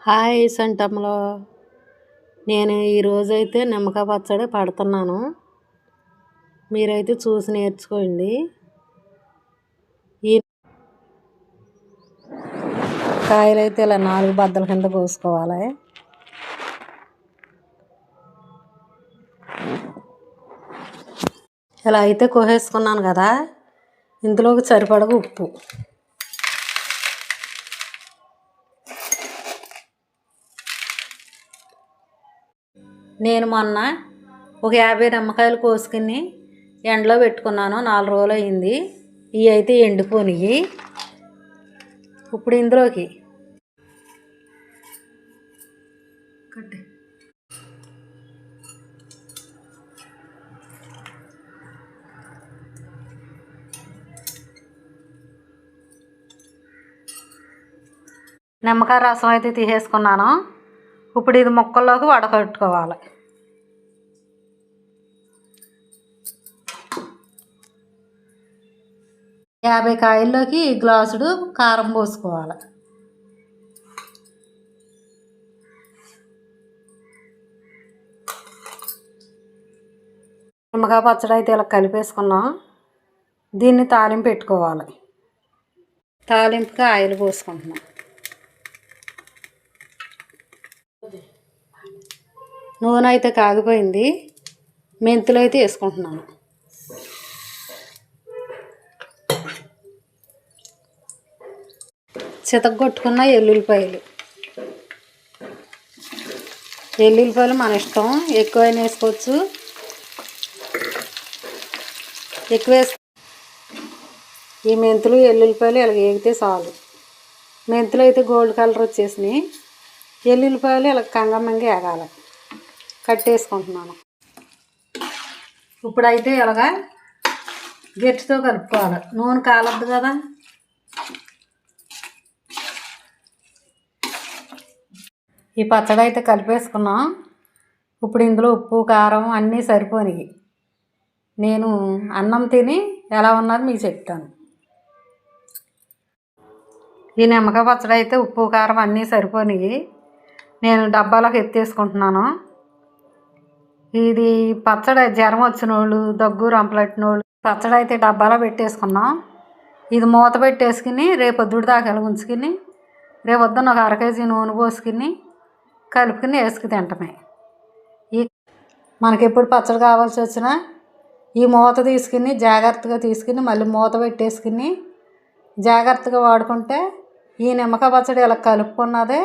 Hi సంటంలో నేను ఈరోజైతే నిమ్మకాయ పచ్చడి పడుతున్నాను. మీరైతే చూసి నేర్చుకోండి. ఈ కాయలైతే ఇలా 4 బద్దల కింద కోసుకోవాలి. ఇలా అయితే కోసేసుకున్నాను కదా, ఇందులోకి సరిపడగా ఉప్పు, నేను మొన్న ఒక 50 నిమ్మకాయలు కోసుకుని ఎండలో పెట్టుకున్నాను. 4 రోజులు అయింది. ఇవి అయితే ఎండిపోయినాయి. ఇప్పుడు ఇందులోకి నిమ్మకాయ రసం అయితే తీసేసుకున్నాను. ఇప్పుడు ఇది ముక్కల్లోకి వడకట్టుకోవాలి. యాభై కాయల్లోకి గ్లాసుడు కారం పోసుకోవాలి. నిమ్మకాయ పచ్చడి అయితే ఇలా కలిపేసుకున్నాం. దీన్ని తాలింపు పెట్టుకోవాలి. తాలింపుకి ఆయిల్ పోసుకుంటున్నాం. నూనె అయితే కాగిపోయింది. మెంతులు అయితే వేసుకుంటున్నాను. చితగొట్టుకున్న ఎల్లుల్లిపాయలు మన ఇష్టం, ఎక్కువైనా వేసుకోవచ్చు, ఎక్కువ ఈ మెంతులు ఎల్లుల్లిపాయలు ఇలా వేగితే చాలు. మెంతులు అయితే గోల్డ్ కలర్ వచ్చేసినాయి. ఎల్లుల్లిపాయలు ఇలా కంగమ్మంగా వేగాలి. కట్టేసుకుంటున్నాను. ఇప్పుడైతే ఇలాగా గట్టితో కలుపుకోవాలి. నూనె కాలద్దు కదా. ఈ పచ్చడి అయితే కలిపేసుకున్నాం. ఇప్పుడు ఇందులో ఉప్పు కారం అన్నీ సరిపోయినాయి. నేను అన్నం తిని ఎలా ఉన్నది మీకు చెప్తాను. ఈ నిమ్మకాయ పచ్చడి అయితే ఉప్పు కారం అన్నీ సరిపోయినాయి. నేను డబ్బాలోకి ఎత్తేసుకుంటున్నాను. ఇది పచ్చడి జ్వరం వచ్చిన వాళ్ళు, దగ్గు రంపలెట్టిన వాళ్ళు పచ్చడి అయితే డబ్బాలో పెట్టేసుకున్నాం. ఇది మూత పెట్టేసుకుని రేపొద్దుడి దాకా ఉంచుకుని రేపొద్దున ఒక 1/2 కేజీ నూనె పోసుకుని కలుపుకుని వేసుకు తింటమే. మనకి ఎప్పుడు పచ్చడి కావాల్సి వచ్చినా ఈ మూత తీసుకుని జాగ్రత్తగా తీసుకుని మళ్ళీ మూత పెట్టేసుకుని జాగ్రత్తగా వాడుకుంటే ఈ నిమ్మకాయ పచ్చడి ఇలా కలుపుకున్నదే